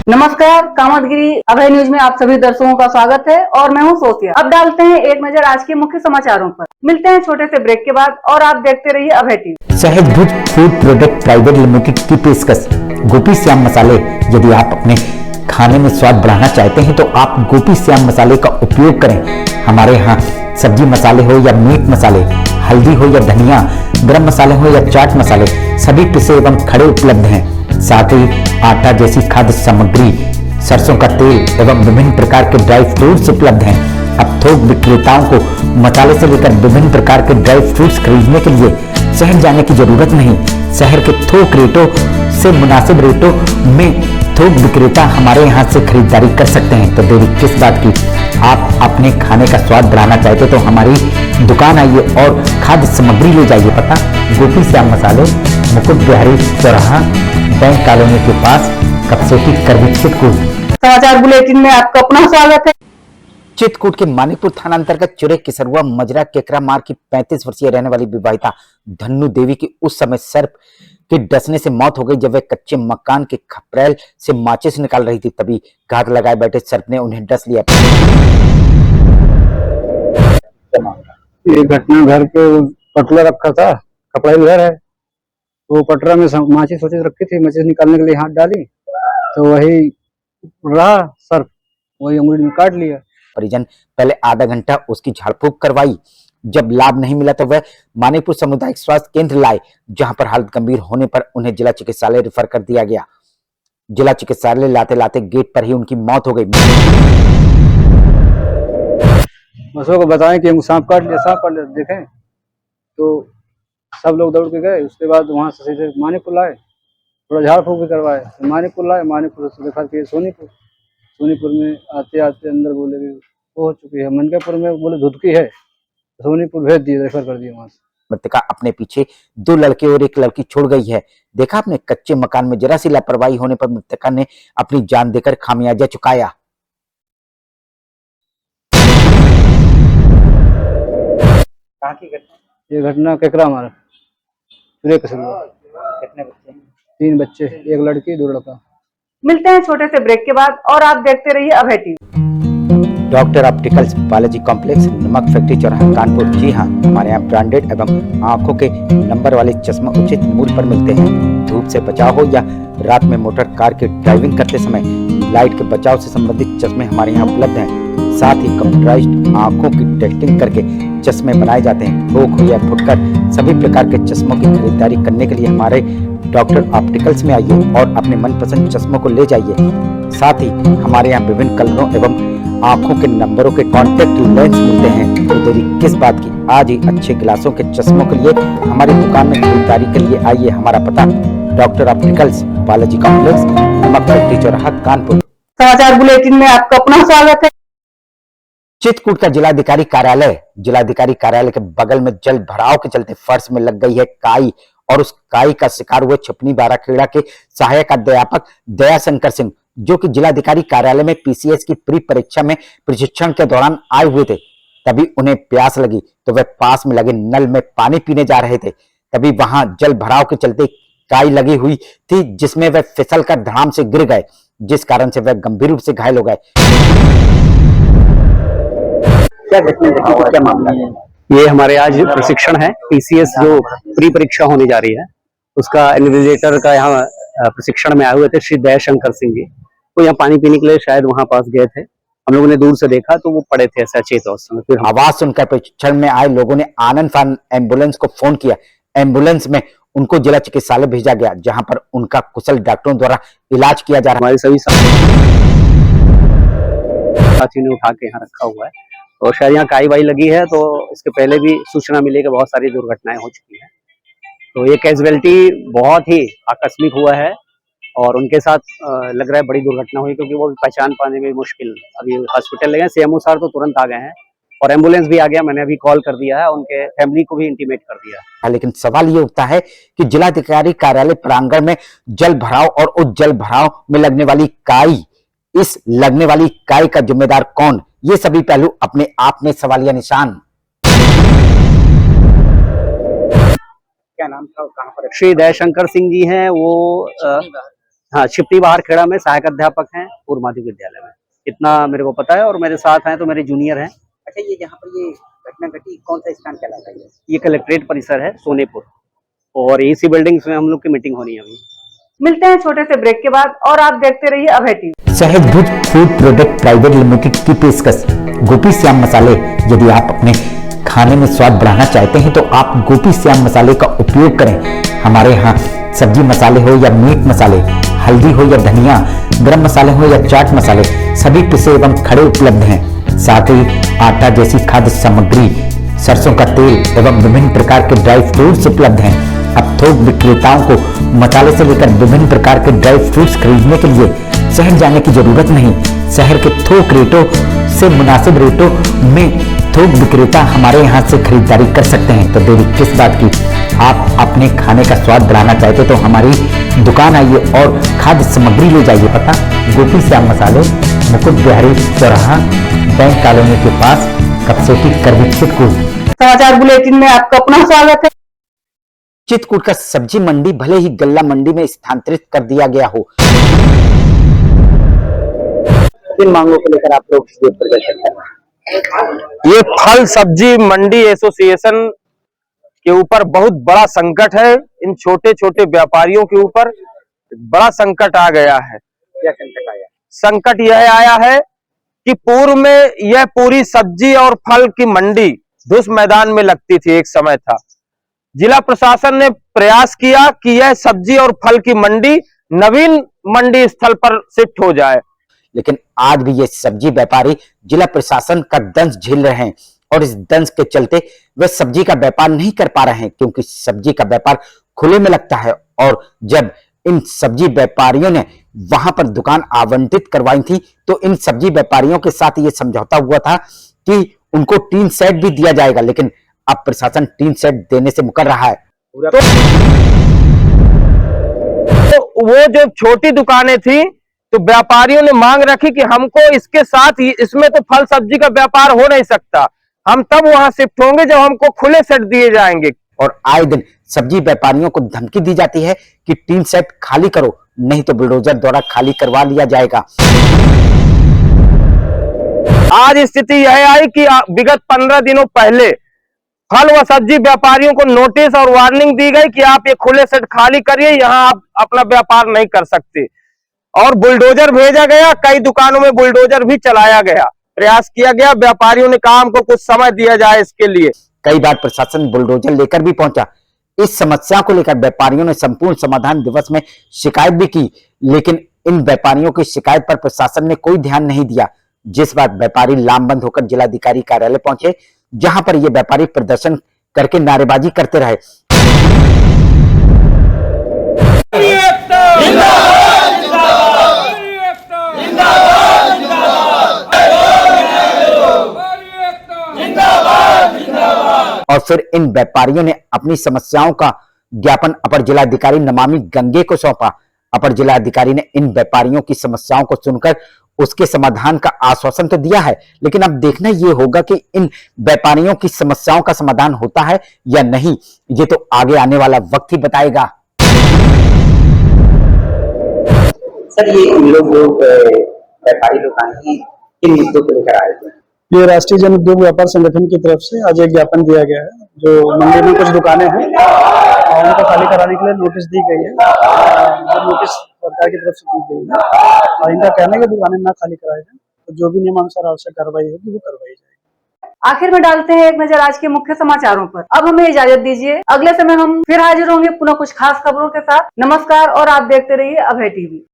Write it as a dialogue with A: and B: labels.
A: नमस्कार, कामतगिरी अभय न्यूज में आप सभी दर्शकों का स्वागत है और मैं हूं सोफिया। अब डालते हैं एक नजर आज के मुख्य समाचारों पर। मिलते हैं छोटे से ब्रेक के बाद और आप देखते रहिए अभय टीवी।
B: सहज भुज फूड प्रोडक्ट प्राइवेट लिमिटेड की पेशकश गोपी श्याम मसाले। यदि आप अपने खाने में स्वाद बढ़ाना चाहते हैं तो आप गोपी श्याम मसाले का उपयोग करें। हमारे यहाँ सब्जी मसाले हो या मीट मसाले, हल्दी हो या धनिया, गरम मसाले हो या चाट मसाले, सभी पिसे एवं खड़े उपलब्ध हैं। साथ ही आटा जैसी खाद्य सामग्री, सरसों का तेल एवं विभिन्न प्रकार के ड्राई फ्रूट्स उपलब्ध हैं। अब थोक विक्रेताओं को मसाले से लेकर विभिन्न प्रकार के ड्राई फ्रूट्स खरीदने के लिए शहर जाने की जरूरत नहीं। शहर के थोक रेटों से मुनासिब रेटों में थोक विक्रेता हमारे यहाँ से खरीदारी कर सकते हैं। तो देरी किस बात की, आप अपने खाने का स्वाद बढ़ाना चाहते तो हमारी दुकान आइए और खाद्य सामग्री ले जाइए। पता गोपी श्याम मसाले, मुकुट बिहारी चौराहा, बैंक कॉलोनी के पास, कपसेटी करवी चित्रकूट।
A: समाचार बुलेटिन में आपका अपना स्वागत है।
B: चित्रकूट के मानिकपुर थाना अंतर्गत चुरे किसरुआ मजरा केकरा मार की 35 वर्षीय रहने वाली विवाहिता धन्नु देवी की उस समय सर्प के डसने से मौत हो गई जब वे कच्चे मकान के खपरेल से माचिस निकाल रही थी। तभी घात लगाए बैठे सर्प ने उन्हें डस लिया।
C: ये घटना घर पे पटला रखा था, कपड़ा घर है, तो पटरा में माचिस सोचिस रखी थी, माचिस निकालने के लिए हाथ डाली तो वही रहा सर्प, वही अंगुली में काट लिया।
B: परिजन पहले आधा घंटा उसकी झाड़ फूक करवाई। जब लाभ नहीं मिला तो वह मानिकपुर सामुदायिक स्वास्थ्य केंद्र लाए, जहां पर हालत गंभीर होने पर उन्हें जिला चिकित्सालय रेफर कर दिया गया। जिला चिकित्सालय लाते लाते गेट पर ही उनकी मौत हो गई।
C: बसों को बताएं कि हम सांप काट लिया देखें तो सब लोग दौड़ के गए। उसके बाद वहां से सीधे मानिकपुर लाए, थोड़ा झाड़ फूक भी करवाए, मानिकपुर लाए, मानिकपुर से रेफर किए सोनीपुर में आते आते अंदर बोले कि वो हो चुकी है। मनकापुर में बोले धुतकी है, सोनीपुर भेज दिए, रेफर कर दिए वहां से।
B: मृतका अपने पीछे 2 लड़के और 1 लड़की छोड़ गई है। देखा आपने, कच्चे मकान में जरा सी लापरवाही होने पर मृतका ने अपनी जान देकर खामियाजा चुकाया।
D: कहाँ की घटना?
C: ये घटना केकरा मारा,
D: कितने बच्चे?
C: 3 बच्चे, 1 लड़की 2 लड़का।
A: मिलते हैं छोटे से ब्रेक के बाद और आप देखते रहिए Abhay TV.
B: Doctor opticals Balaji complex, नमक फैक्ट्री चौराहा, कानपुर। जी हाँ, हमारे यहाँ ब्रांडेड एवं आंखों के नंबर वाले चश्मा उचित मूल्य पर मिलते हैं। धूप से बचाव हो या रात में मोटर कार की ड्राइविंग करते समय लाइट के बचाव से संबंधित चश्मे हमारे यहाँ उपलब्ध हैं। साथ ही कंप्यूटराइज्ड आंखों की टेस्टिंग करके चश्मे बनाए जाते हैं। थोक हो या फुटकर सभी प्रकार के चश्मों की खरीदारी करने के लिए हमारे डॉक्टर ऑप्टिकल्स में आइए और अपने मनपसंद चश्मों को ले जाइए। साथ ही हमारे यहाँ विभिन्न कलरों एवं आंखों के नंबरों के कॉन्टेक्ट लेंस मिलते हैं। तो देरी किस बात की, आज ही अच्छे गिलासों के चश्मों के लिए हमारी दुकान में खरीदारी के लिए आइए। हमारा पता डॉक्टर ऑप्टिकल्स बालाजी कॉम्प्लेक्स, नमक फैक्ट्री चौराहा, कानपुर।
A: समाचार बुलेटिन में आपका अपना स्वागत है।
B: चित्रकूट का जिलाधिकारी कार्यालय के बगल में जल भराव के चलते फर्श में लग गई है काई और उस काई का शिकार हुए छपनी बाराखेड़ा के सहायक अध्यापक दयाशंकर सिंह, जो कि जिलाधिकारी कार्यालय में पीसीएस की प्री परीक्षा में प्रशिक्षण के दौरान आए हुए थे। तभी उन्हें प्यास लगी तो वे पास में लगे नल में पानी पीने जा रहे थे। तभी वहां जल भराव के चलते काई लगी हुई थी, जिसमें वे फिसल कर धड़ाम से गिर गए, जिस कारण से वे गंभीर रूप से घायल हो गए।
D: क्या घटना घटी थी, क्या मामला है?
E: ये हमारे आज प्रशिक्षण है, पीसीएस जो प्री परीक्षा होने जा रही है उसका इन्विजिलेटर का यहाँ प्रशिक्षण में आए हुए थे श्री दयाशंकर सिंह जी। वो यहाँ पानी पीने के लिए शायद वहां पास गए थे। हम लोगों ने दूर से देखा तो वो पड़े थे ऐसा अचेत अवस्था में। फिर
B: आवाज सुनकर प्रशिक्षण में आए लोगों ने आनंद फान एम्बुलेंस को फोन किया। एम्बुलेंस में उनको जिला चिकित्सालय भेजा गया, जहां पर उनका कुशल डॉक्टरों द्वारा इलाज किया जा रहा है।
E: हमारे सभी साथी ने उठा के यहाँ रखा हुआ है और शायद यहाँ काई वाई लगी है, तो इसके पहले भी सूचना मिली कि बहुत सारी दुर्घटनाएं हो चुकी है। तो ये कैजुअलिटी बहुत ही आकस्मिक हुआ है और उनके साथ लग रहा है बड़ी दुर्घटना हुई, क्योंकि वो पहचान पाने में मुश्किल। अभी हॉस्पिटल ले गए, सीएमओ सर तो तुरंत आ गए हैं और एम्बुलेंस भी आ गया। मैंने अभी कॉल कर दिया है, उनके फैमिली को भी इंटीमेट कर दिया है।
B: लेकिन सवाल ये उठता है कि जिलाधिकारी कार्यालय प्रांगण में जल भराव और उस जल भराव में लगने वाली काई, इस लगने वाली काई का जिम्मेदार कौन? ये सभी पहलू अपने आप में सवालिया निशान।
D: क्या नाम था, कहाँ पर?
E: श्री दयाशंकर सिंह जी हैं, वो हाँ, शिप्टी बाहर खेड़ा में सहायक अध्यापक हैं पूर्व माध्यमिक विद्यालय में, इतना मेरे को पता है। और मेरे साथ हैं तो मेरे जूनियर हैं।
D: अच्छा, ये जहाँ पर ये घटना घटी, कौन सा स्थान कहलाता है?
E: ये कलेक्ट्रेट परिसर है सोनेपुर, और इसी बिल्डिंग में हम लोग की मीटिंग होनी है अभी।
A: मिलते हैं छोटे से ब्रेक के बाद और आप देखते रहिए अभय टीवी।
B: सहज भुज फूड प्रोडक्ट प्राइवेट लिमिटेड की पेशकश गोपी श्याम मसाले। यदि आप अपने खाने में स्वाद बढ़ाना चाहते हैं तो आप गोपी श्याम मसाले का उपयोग करें। हमारे यहाँ सब्जी मसाले हो या मीट मसाले, हल्दी हो या धनिया, गरम मसाले हो या चाट मसाले, सभी पिसे एवं खड़े उपलब्ध हैं। साथ ही आटा जैसी खाद्य सामग्री, सरसों का तेल एवं विभिन्न प्रकार के ड्राई फ्रूट्स उपलब्ध हैं। अब थोक विक्रेताओं को मसाले से लेकर विभिन्न प्रकार के ड्राई फ्रूट्स खरीदने के लिए शहर जाने की जरूरत नहीं। शहर के थोक रेटों से मुनासिब रेटों में थोक विक्रेता हमारे यहाँ से खरीदारी कर सकते हैं। तो देरी किस बात की, आप अपने खाने का स्वाद बढ़ाना चाहते तो हमारी दुकान आइए और खाद्य सामग्री ले जाइए। पता गोपी श्याम मसाले, मुकुट बिहारी चौराहा, बैंक कॉलोनी के पास, कपसेटी करवी चित्रकूट।
A: समाचार बुलेटिन में आपका पुनः स्वागत है।
B: चित्रकूट का सब्जी मंडी भले ही गल्ला मंडी में स्थानांतरित कर दिया गया हो,
D: किन मांगों को लेकर आप लोग ये प्रदर्शन कर रहे हैं?
F: ये फल सब्जी मंडी एसोसिएशन के ऊपर बहुत बड़ा संकट है। इन छोटे छोटे व्यापारियों के ऊपर बड़ा संकट आ गया है।
D: क्या संकट आया?
F: संकट यह आया है कि पूर्व में यह पूरी सब्जी और फल की मंडी धुस मैदान में लगती थी, एक समय था। जिला प्रशासन ने प्रयास किया कि यह सब्जी और फल की मंडी नवीन मंडी स्थल पर शिफ्ट हो जाए,
B: लेकिन आज भी ये सब्जी व्यापारी जिला प्रशासन का दंश झेल रहे हैं और इस दंश के चलते वे सब्जी का व्यापार नहीं कर पा रहे हैं, क्योंकि सब्जी का व्यापार खुले में लगता है। और जब इन सब्जी व्यापारियों ने वहां पर दुकान आवंटित करवाई थी तो इन सब्जी व्यापारियों के साथ ये समझौता हुआ था कि उनको टीन सेट भी दिया जाएगा, लेकिन अब प्रशासन टीन सेट देने से मुकर रहा है।
F: तो वो जो छोटी दुकानें थी तो व्यापारियों ने मांग रखी कि हमको इसके साथ ही, इसमें तो फल सब्जी का व्यापार हो नहीं सकता, हम तब वहां शिफ्ट होंगे जब हमको खुले सेट दिए जाएंगे।
B: और आए दिन सब्जी व्यापारियों को धमकी दी जाती है कि टीन सेट खाली करो, नहीं तो बुलडोजर द्वारा खाली करवा लिया जाएगा।
F: आज स्थिति यह आई कि विगत 15 दिनों पहले फल व सब्जी व्यापारियों को नोटिस और वार्निंग दी गई कि आप ये खुले सेट खाली करिए, यहाँ आप अपना व्यापार नहीं कर सकते। और बुलडोजर भेजा गया, कई दुकानों में बुलडोजर भी चलाया गया, प्रयास किया गया। व्यापारियों ने कहा हमको कुछ समय दिया जाए इसके लिए।
B: कई बार प्रशासन बुलडोजर लेकर भी पहुंचा। इस समस्या को लेकर व्यापारियों ने संपूर्ण समाधान दिवस में शिकायत भी की, लेकिन इन व्यापारियों की शिकायत पर प्रशासन ने कोई ध्यान नहीं दिया। जिस बात व्यापारी लामबंद होकर जिलाधिकारी कार्यालय पहुंचे, जहां पर ये व्यापारी प्रदर्शन करके नारेबाजी करते रहे। और फिर इन व्यापारियों ने अपनी समस्याओं का ज्ञापन अपर जिलाधिकारी नमामि गंगे को सौंपा। अपर जिलाधिकारी ने इन व्यापारियों की समस्याओं को सुनकर उसके समाधान का आश्वासन तो दिया है, लेकिन अब देखना यह होगा कि इन व्यापारियों की समस्याओं का समाधान होता है या नहीं, ये तो आगे आने वाला वक्त ही बताएगा।
D: सर, ये लोग व्यापारी लोग आए हैं, किन मुद्दों को लेकर आए थे?
C: ये राष्ट्रीय जन उद्योग व्यापार संगठन की तरफ से आज एक ज्ञापन दिया गया है। जो मंडी में कुछ दुकानें हैं उनको खाली कराने के लिए नोटिस दी गई है। वो नोटिस सरकार की तरफ से दी गई है और इनका कहना है कि दुकानें ना खाली कराई जाए, तो जो भी नियमानुसार आवश्यक कार्रवाई होगी वो करवाई जाएगी।
A: आखिर में डालते हैं एक नजर आज के मुख्य समाचारों पर। अब हमें इजाजत दीजिए, अगले समय हम फिर हाजिर होंगे पुनः कुछ खास खबरों के साथ। नमस्कार और आप देखते रहिए अभय टीवी।